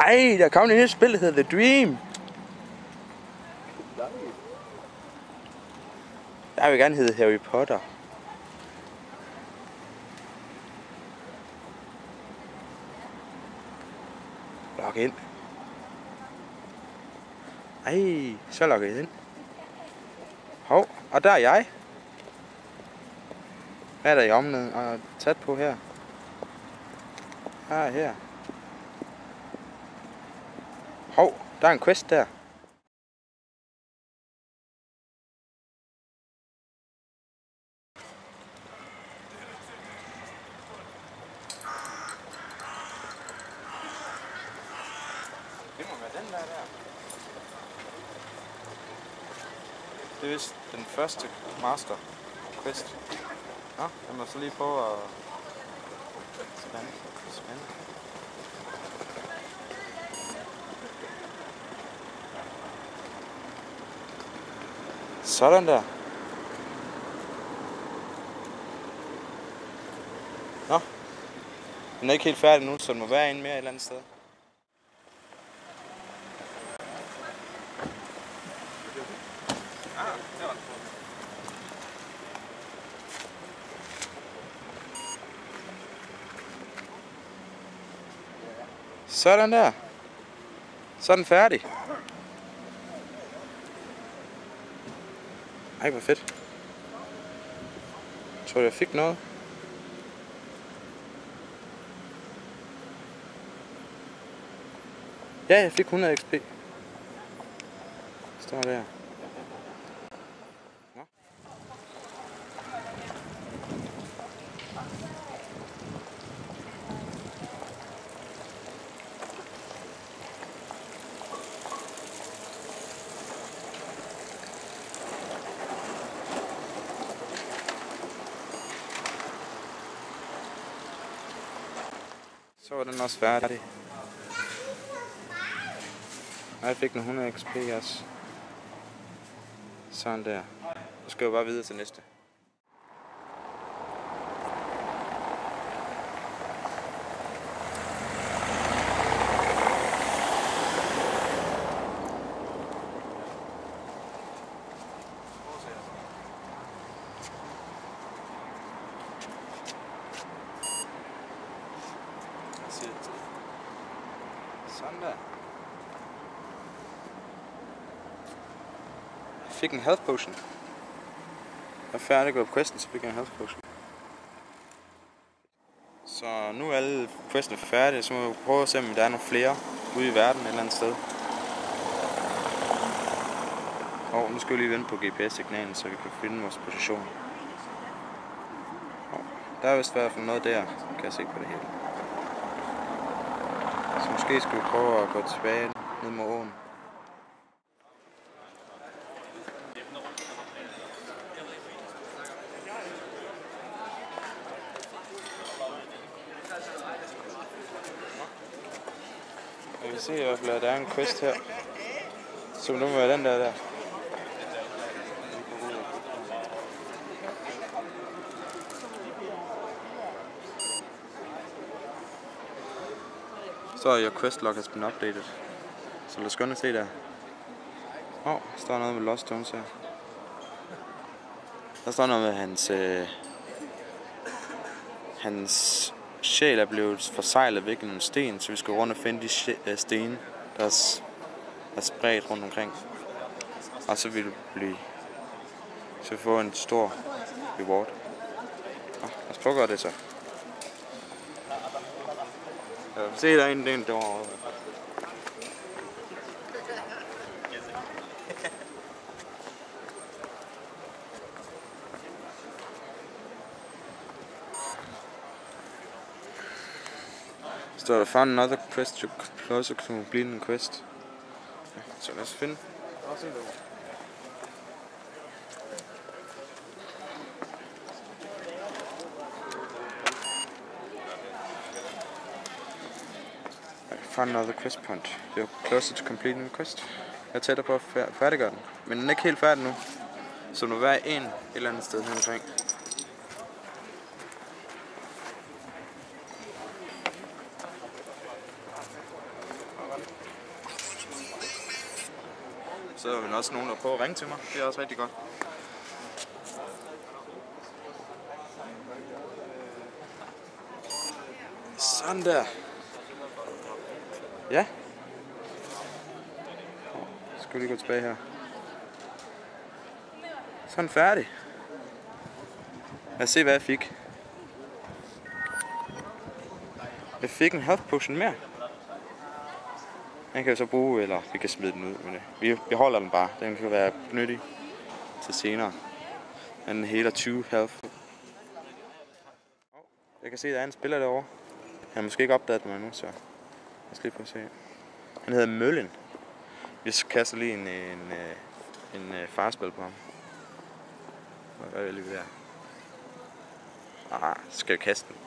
Ej, der kom et nyt spil, der hedder The Dream. Jeg vil gerne hedde Harry Potter. Log ind. Ej, så logger jeg ind. Hov, og der er jeg. Hvad er der i området og tæt på her? Her. Hov, der er en quest der. Det må være den der. Det er vist den første master quest. Nå, jeg må så lige prøve at... Spændende. Sådan der. Nå. Den er ikke helt færdig nu, så den må være en mere et eller andet sted. Sådan der. Så er den færdig. Ej, hvor fedt. Jeg tror, jeg fik noget. Ja, jeg fik 100 XP. Står der. Nå. Så var den også færdig. Og jeg fik nogle 100 XP også. Sådan der. Så skal jeg bare videre til næste. Sådan der. Jeg fik en health potion. Jeg er færdig på questen, så fik jeg en health potion. Så nu er alle questene færdige, så må vi prøve at se, om der er nogle flere ude i verden et eller andet sted. Og nu skal vi lige vente på GPS-signalen, så vi kan finde vores position. Der er vist i hvert fald noget der, kan jeg se på det hele. Så måske skal vi prøve at gå tilbage ned mod åen. Jeg kan se i hvert fald, at der er en quest her. Så nu må være den der. Så your quest log has been updated. Så lad os gå ind og se der. Der står noget med Lost Stones her. Der står noget med hans sjæl er blevet forsejlet væk i nogle sten, så vi skal rundt og finde de sten, der er spredt rundt omkring. Og så vil vi få en stor reward. Lad os prøve at gøre det så. Se, der er en derovre. Så der found another quest to closer to completing a quest. Så lad os finde. Found another quest point. You're closer to completing the quest. Jeg er tættere på at færdiggøre den. Men den er ikke helt færdig nu. Så nu er en et eller andet sted her omkring. så er der også nogen, der prøver at ringe til mig. Det er også rigtig godt. Sådan der. Ja. Så skal vi lige gå tilbage her. Sådan færdig. Lad os se, hvad jeg fik. Jeg fik en health potion mere. Den kan vi så bruge, eller vi kan smide den ud med det. Vi beholder den bare. Den kan være nyttig til senere. Den heler 20 health. Jeg kan se, at der er en spiller derovre. Han har måske ikke opdaget mig nu, så jeg skal lige prøve at se. Han hedder Møllen. Vi kaster lige en farspil på ham. Hvad gør jeg lige der? Så skal jeg kaste den.